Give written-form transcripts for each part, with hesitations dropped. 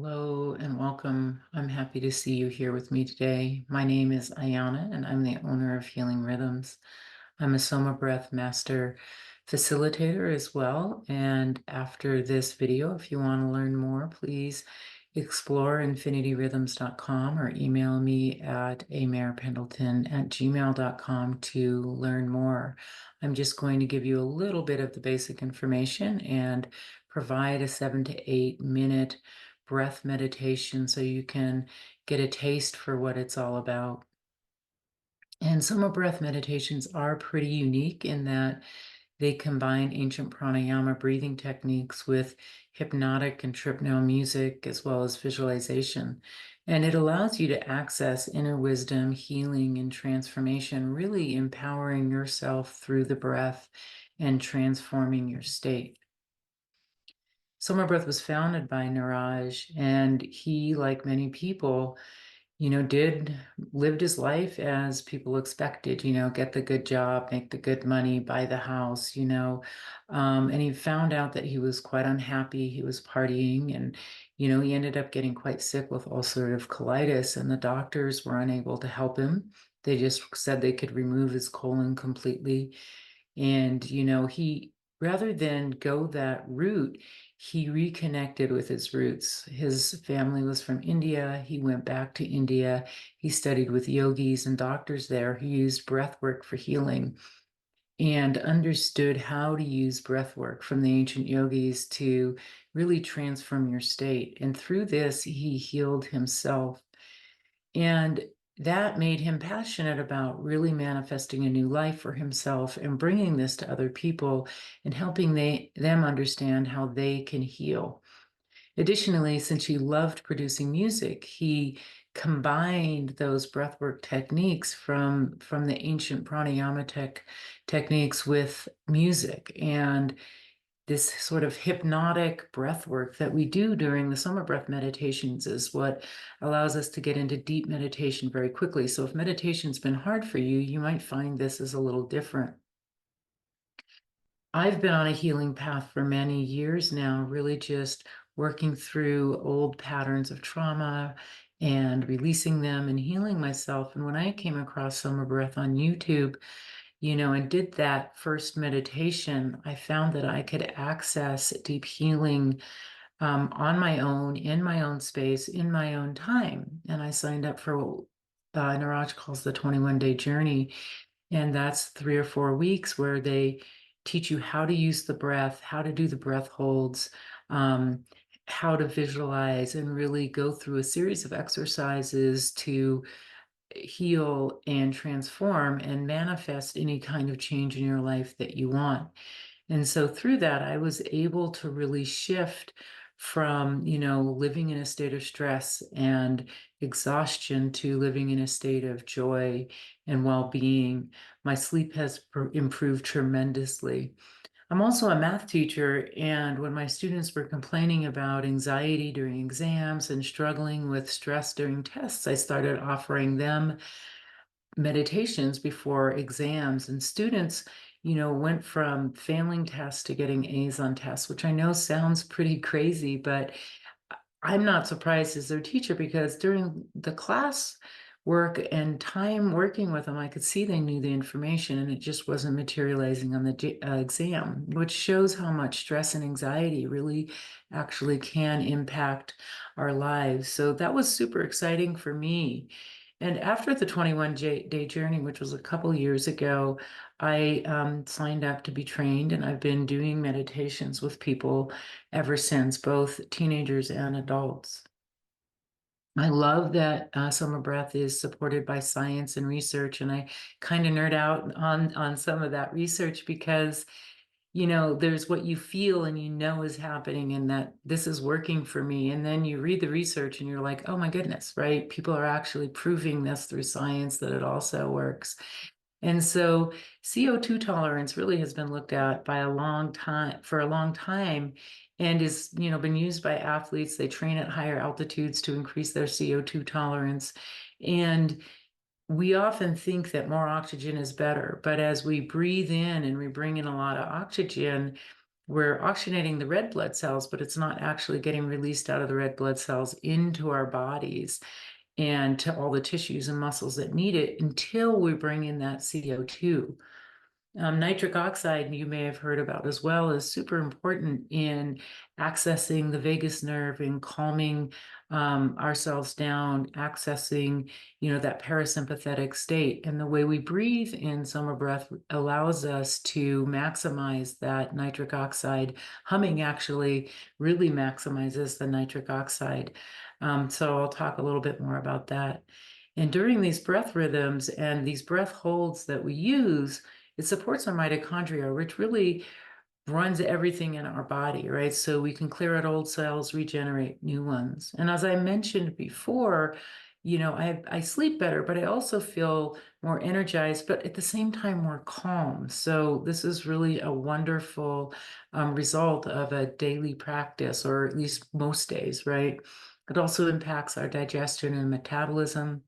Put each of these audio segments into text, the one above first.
Hello and welcome. I'm happy to see you here with me today. My name is Ayana and I'm the owner of Healing Rhythms. I'm a Soma Breath Master facilitator as well. And after this video, if you want to learn more, please explore infinityrhythms.com or email me at amarependleton@gmail.com to learn more. I'm just going to give you a little bit of the basic information and provide a 7 to 8 minute breath meditation so you can get a taste for what it's all about. And Soma breath meditations are pretty unique in that they combine ancient pranayama breathing techniques with hypnotic and tripno music as well as visualization. And it allows you to access inner wisdom, healing, and transformation, really empowering yourself through the breath and transforming your state. Soma Breath was founded by Niraj, and he, like many people, lived his life as people expected, get the good job, make the good money, buy the house, and he found out that he was quite unhappy. He was partying and, he ended up getting quite sick with ulcerative colitis, and the doctors were unable to help him. They just said they could remove his colon completely. And, rather than go that route, he reconnected with his roots. His family was from India. He went back to India. He studied with yogis and doctors there. He used breath work for healing and understood how to use breath work from the ancient yogis to really transform your state. And through this, he healed himself. And that made him passionate about really manifesting a new life for himself and bringing this to other people and helping them understand how they can heal. Additionally, since he loved producing music, he combined those breathwork techniques from the ancient pranayama techniques with music. And this sort of hypnotic breath work that we do during the Soma Breath meditations is what allows us to get into deep meditation very quickly. So if meditation's been hard for you, you might find this is a little different. I've been on a healing path for many years now, really just working through old patterns of trauma and releasing them and healing myself. And when I came across Soma Breath on YouTube, and did that first meditation, I found that I could access deep healing on my own, in my own space, in my own time. And I signed up for what Niraj calls the 21-day journey. And that's 3 or 4 weeks where they teach you how to use the breath, how to do the breath holds, um, how to visualize, and really go through a series of exercises to heal and transform and manifest any kind of change in your life that you want. And so through that, I was able to really shift from, living in a state of stress and exhaustion to living in a state of joy and well-being. My sleep has improved tremendously. I'm also a math teacher, and when my students were complaining about anxiety during exams and struggling with stress during tests, I started offering them meditations before exams. And students, went from failing tests to getting A's on tests, which I know sounds pretty crazy, but I'm not surprised as their teacher because during the class work and time working with them, I could see they knew the information and it just wasn't materializing on the exam, which shows how much stress and anxiety really actually can impact our lives. So that was super exciting for me. And after the 21-day journey, which was a couple years ago, I signed up to be trained, and I've been doing meditations with people ever since, both teenagers and adults. I love that Soma Breath is supported by science and research, and I kind of nerd out on some of that research because there's what you feel and is happening and that this is working for me. And then you read the research and you're like, oh my goodness, right? People are actually proving this through science that it also works. And so CO2 tolerance really has been looked at by for a long time and is, been used by athletes. They train at higher altitudes to increase their CO2 tolerance. And we often think that more oxygen is better, but as we breathe in and we bring in a lot of oxygen, we're oxygenating the red blood cells, but it's not actually getting released out of the red blood cells into our bodies and to all the tissues and muscles that need it until we bring in that CO2. Nitric oxide, you may have heard about as well, is super important in accessing the vagus nerve and calming ourselves down, accessing, that parasympathetic state. And the way we breathe in Soma Breath allows us to maximize that nitric oxide. Humming actually really maximizes the nitric oxide. So I'll talk a little bit more about that. And during these breath rhythms and these breath holds that we use, it supports our mitochondria, which really runs everything in our body, right? So we can clear out old cells, regenerate new ones. And as I mentioned before, I sleep better, but I also feel more energized, but at the same time more calm. So this is really a wonderful result of a daily practice, or at least most days, right? It also impacts our digestion and metabolism.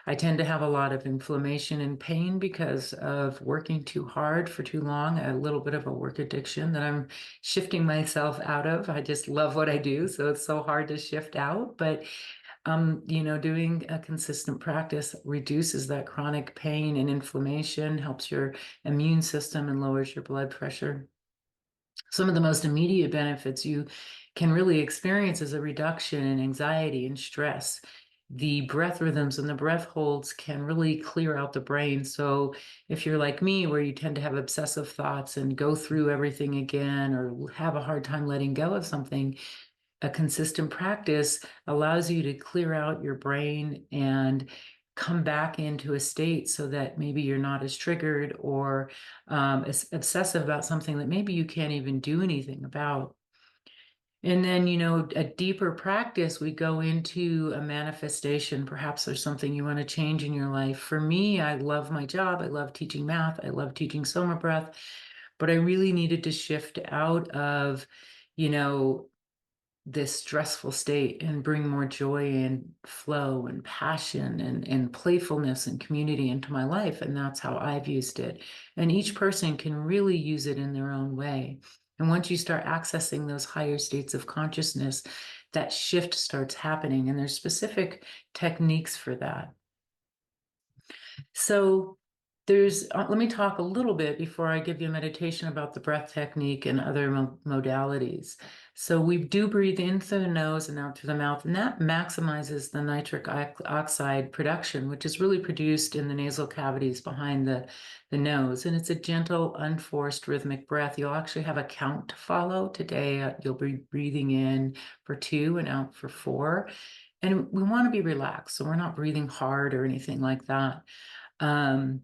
I tend to have a lot of inflammation and pain because of working too hard for too long, a little bit of a work addiction that I'm shifting myself out of. I just love what I do, so it's so hard to shift out. But doing a consistent practice reduces that chronic pain and inflammation, helps your immune system, and lowers your blood pressure. Some of the most immediate benefits you can really experience is a reduction in anxiety and stress. The breath rhythms and the breath holds can really clear out the brain. So if you're like me, where you tend to have obsessive thoughts and go through everything again, or have a hard time letting go of something, a consistent practice allows you to clear out your brain and come back into a state so that maybe you're not as triggered or as obsessive about something that maybe you can't even do anything about. And then, a deeper practice, we go into a manifestation. Perhaps there's something you want to change in your life. For me, I love my job. I love teaching math. I love teaching Soma Breath, but I really needed to shift out of, you know, this stressful state and bring more joy and flow and passion and playfulness and community into my life. And that's how I've used it. And each person can really use it in their own way. And once you start accessing those higher states of consciousness, that shift starts happening. And there's specific techniques for that. So let me talk a little bit before I give you a meditation about the breath technique and other modalities. So we do breathe in through the nose and out through the mouth, and that maximizes the nitric oxide production, which is really produced in the nasal cavities behind the nose. And it's a gentle, unforced rhythmic breath. You'll actually have a count to follow. Today, you'll be breathing in for 2 and out for 4. And we want to be relaxed, so we're not breathing hard or anything like that. Um,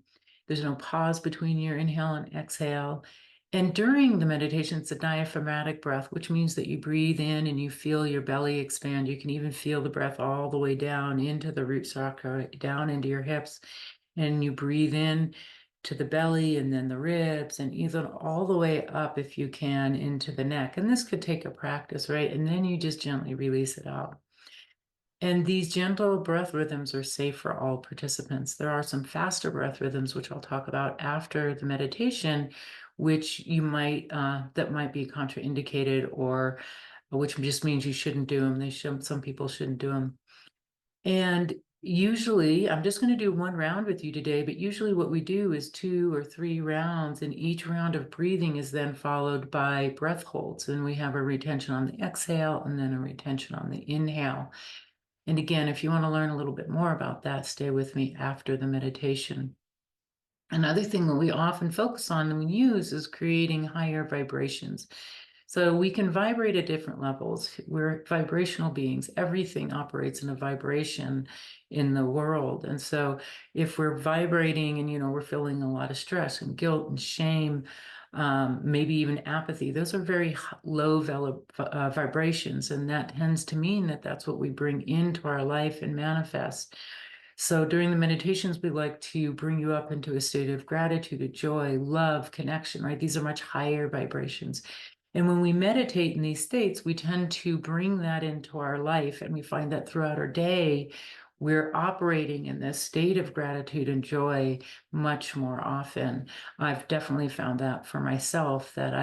there's no pause between your inhale and exhale. And during the meditation, it's a diaphragmatic breath, which means that you breathe in and you feel your belly expand. You can even feel the breath all the way down into the root chakra, down into your hips. And you breathe in to the belly and then the ribs, and even all the way up, if you can, into the neck. And this could take a practice, right? And then you just gently release it out. And these gentle breath rhythms are safe for all participants. There are some faster breath rhythms, which I'll talk about after the meditation, which that might be contraindicated, or which just means you shouldn't do them. Some people shouldn't do them. And usually, I'm just going to do one round with you today, but usually what we do is 2 or 3 rounds, and each round of breathing is then followed by breath holds. And we have a retention on the exhale and then a retention on the inhale. And again, if you want to learn a little bit more about that, stay with me after the meditation. Another thing that we often focus on and we use is creating higher vibrations. So we can vibrate at different levels. We're vibrational beings. Everything operates in a vibration in the world. And so if we're vibrating and, we're feeling a lot of stress and guilt and shame, maybe even apathy, those are very low vibrations. And that tends to mean that that's what we bring into our life and manifest. So during the meditations, we like to bring you up into a state of gratitude, joy, love, connection, right? These are much higher vibrations. And when we meditate in these states, we tend to bring that into our life. And we find that throughout our day, we're operating in this state of gratitude and joy much more often. I've definitely found that for myself, that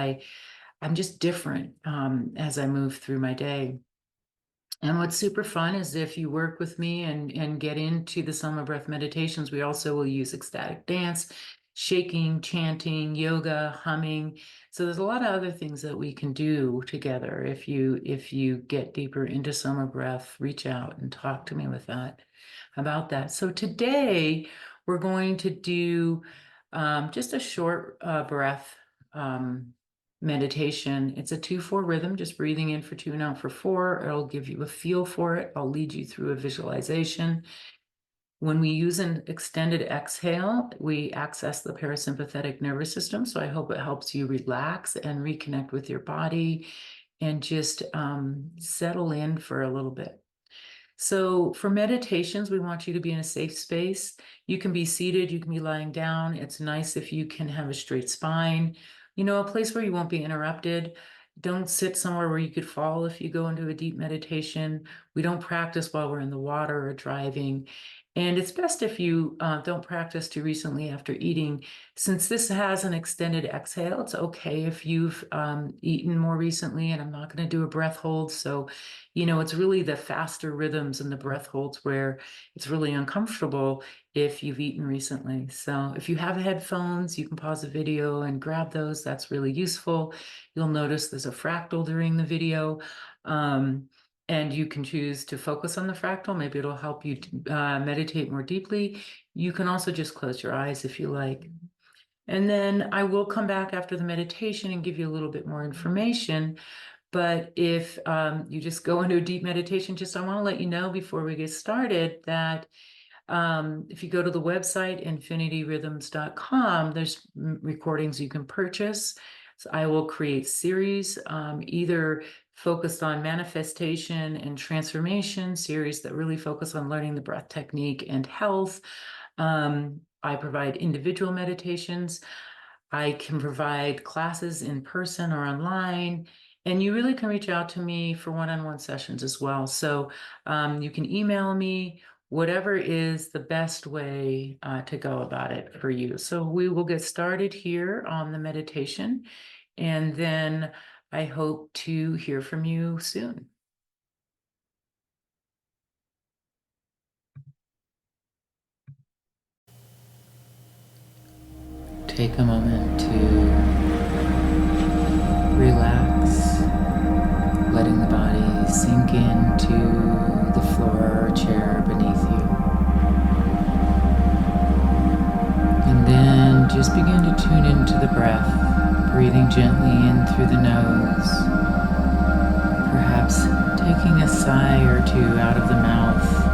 I'm just different as I move through my day. And what's super fun is if you work with me and get into the Soma Breath Meditations, we also will use ecstatic dance, shaking, chanting, yoga, humming. So there's a lot of other things that we can do together. If you get deeper into Soma Breath, reach out and talk to me with that about that. So today we're going to do just a short breath meditation. It's a 2-4 rhythm, just breathing in for 2 and out for 4. It'll give you a feel for it. I'll lead you through a visualization. When we use an extended exhale, we access the parasympathetic nervous system. So I hope it helps you relax and reconnect with your body and just settle in for a little bit. So for meditations, we want you to be in a safe space. You can be seated, you can be lying down. It's nice if you can have a straight spine, a place where you won't be interrupted. Don't sit somewhere where you could fall if you go into a deep meditation. We don't practice while we're in the water or driving. And it's best if you don't practice too recently after eating. Since this has an extended exhale, it's okay if you've eaten more recently, and I'm not going to do a breath hold. So, it's really the faster rhythms and the breath holds where it's really uncomfortable if you've eaten recently. So if you have headphones, you can pause the video and grab those. That's really useful. You'll notice there's a fractal during the video. And you can choose to focus on the fractal. Maybe it'll help you meditate more deeply. You can also just close your eyes if you like. And then I will come back after the meditation and give you a little bit more information. But if you just go into a deep meditation, I want to let you know before we get started that if you go to the website, infinityrhythms.com, there's recordings you can purchase. So I will create series, either focused on manifestation and transformation, series that really focus on learning the breath technique and health. I provide individual meditations. I can provide classes in person or online. And you really can reach out to me for one-on-one sessions as well. So you can email me, whatever is the best way to go about it for you. So we will get started here on the meditation, and then I hope to hear from you soon. Take a moment to relax, letting the body sink into the floor or chair beneath you. And then just begin to tune into the breath, breathing gently in through the nose, perhaps taking a sigh or two out of the mouth.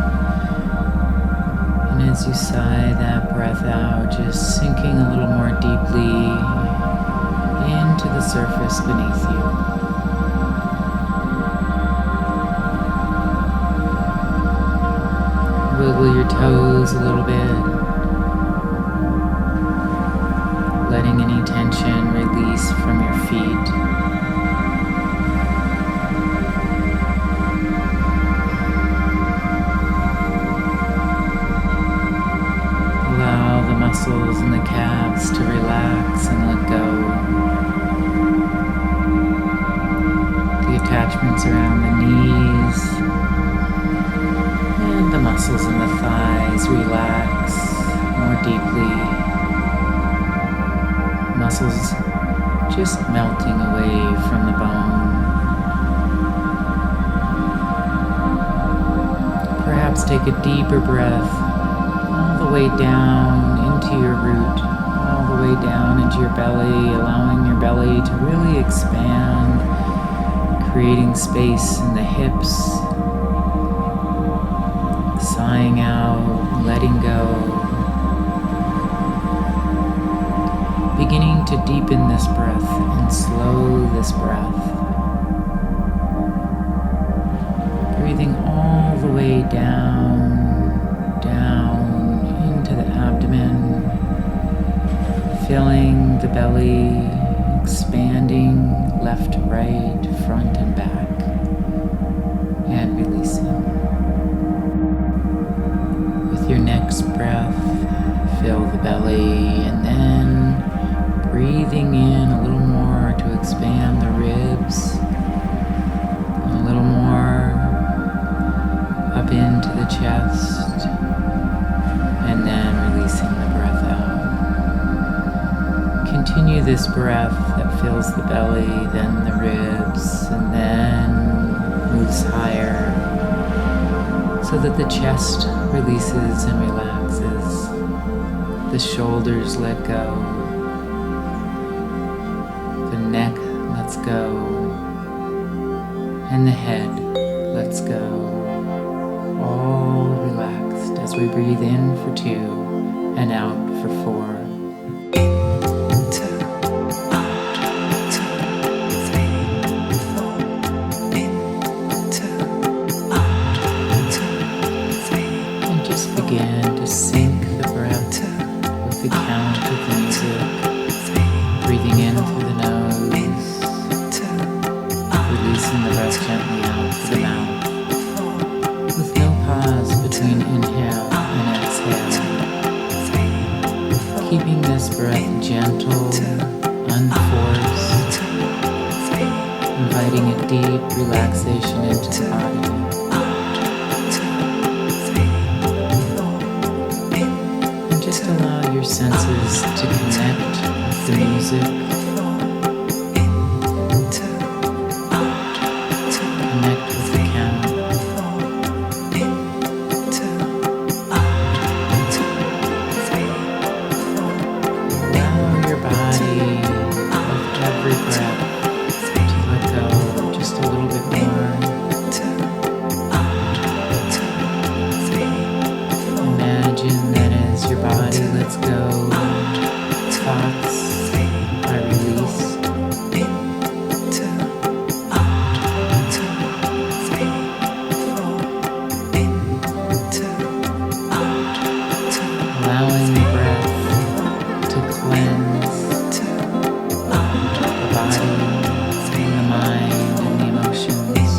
And as you sigh that breath out, just sinking a little more deeply into the surface beneath you. Wiggle your toes a little bit, letting any tension release from your feet. Allow the muscles in the calves to relax and let go. The attachments around the knees and the muscles in the thighs relax more deeply. Muscles just melting away from the bone. Perhaps take a deeper breath all the way down into your root, all the way down into your belly, allowing your belly to really expand, creating space in the hips, sighing out, letting go. Beginning to deepen this breath and slow this breath. Breathing all the way down, down into the abdomen. Filling the belly, expanding left to right, front and back. And releasing. With your next breath, fill the belly and then breathing in a little more to expand the the chest, and then releasing the breath out. Continue this breath that fills the belly, then the ribs, and then moves higher so that the chest releases and relaxes. The shoulders let go. The neck lets go. And the head lets go. All relaxed as we breathe in for 2 and out for 4. Begin to sync the breath with the count of the music, breathing in through the nose, releasing the breath gently out through the mouth, with no pause between inhale and exhale, keeping this breath gentle, unforced, inviting a deep relaxation into the body. Just allow your senses to connect with the music, connect with the count. Allow your body, with every breath, to let go just a little bit more. Imagine that as your body lets go, thoughts are released. Allowing the breath to cleanse the body and the mind and the emotions.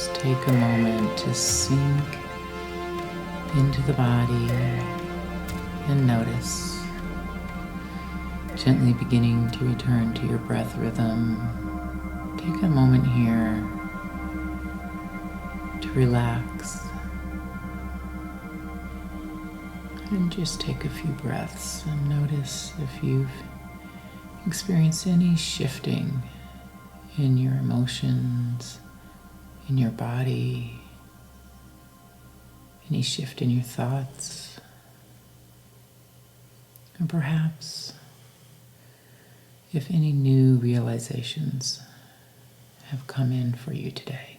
just take a moment to sink into the body and notice, gently beginning to return to your breath rhythm. Take a moment here to relax and just take a few breaths and notice if you've experienced any shifting in your emotions, in your body, any shift in your thoughts, and perhaps if any new realizations have come in for you today.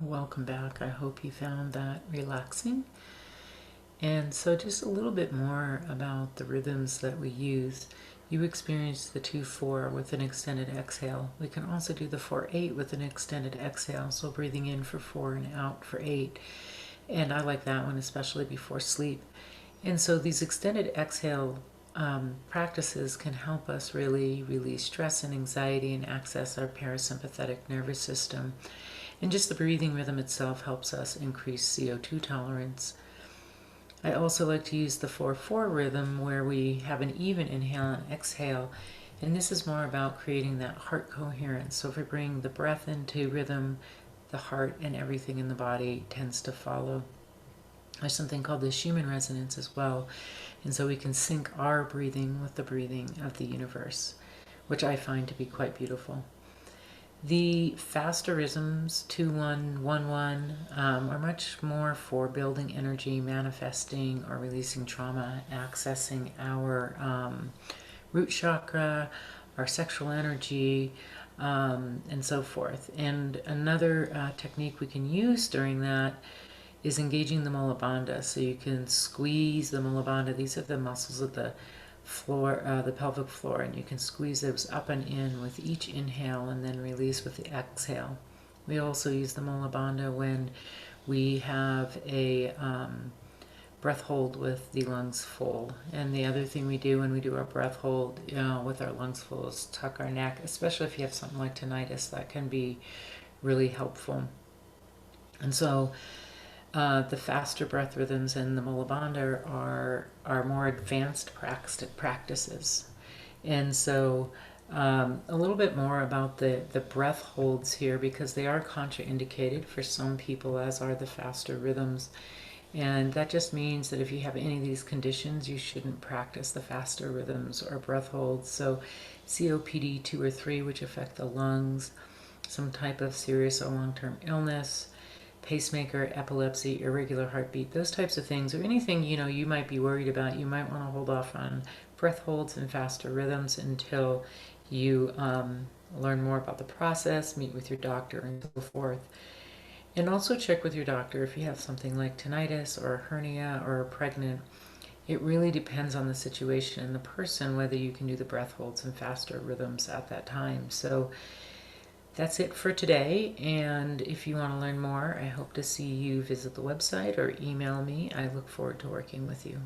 Welcome back. I hope you found that relaxing. And so just a little bit more about the rhythms that we use. You experienced the 2-4 with an extended exhale. We can also do the 4-8 with an extended exhale. So breathing in for 4 and out for 8. And I like that one, especially before sleep. And so these extended exhale practices can help us really release stress and anxiety and access our parasympathetic nervous system. And just the breathing rhythm itself helps us increase CO2 tolerance. I also like to use the 4-4 rhythm where we have an even inhale and exhale. And this is more about creating that heart coherence. So if we bring the breath into rhythm, the heart and everything in the body tends to follow. There's something called the Schumann resonance as well. And so we can sync our breathing with the breathing of the universe, which I find to be quite beautiful. The faster rhythms, 2-1-1-1, are much more for building energy, manifesting or releasing trauma, accessing our root chakra, our sexual energy, and so forth. And another technique we can use during that is engaging the Mula Bandha. So you can squeeze the Mula Bandha. These are the muscles of the floor, the pelvic floor, and you can squeeze those up and in with each inhale and then release with the exhale. We also use the Mula Bandha when we have a breath hold with the lungs full. And the other thing we do when we do our breath hold with our lungs full is tuck our neck, especially if you have something like tinnitus. That can be really helpful. And so the faster breath rhythms and the Mula Bandha are more advanced practices. And so a little bit more about the breath holds here, because they are contraindicated for some people, as are the faster rhythms. And that just means that if you have any of these conditions, you shouldn't practice the faster rhythms or breath holds. So COPD 2 or 3, which affect the lungs, some type of serious or long-term illness, pacemaker, epilepsy, irregular heartbeat, those types of things, or anything you might be worried about, you might want to hold off on breath holds and faster rhythms until you learn more about the process, meet with your doctor, and so forth. And also check with your doctor if you have something like tinnitus or a hernia or pregnant. It really depends on the situation and the person whether you can do the breath holds and faster rhythms at that time. So that's it for today, and if you want to learn more, I hope to see you visit the website or email me. I look forward to working with you.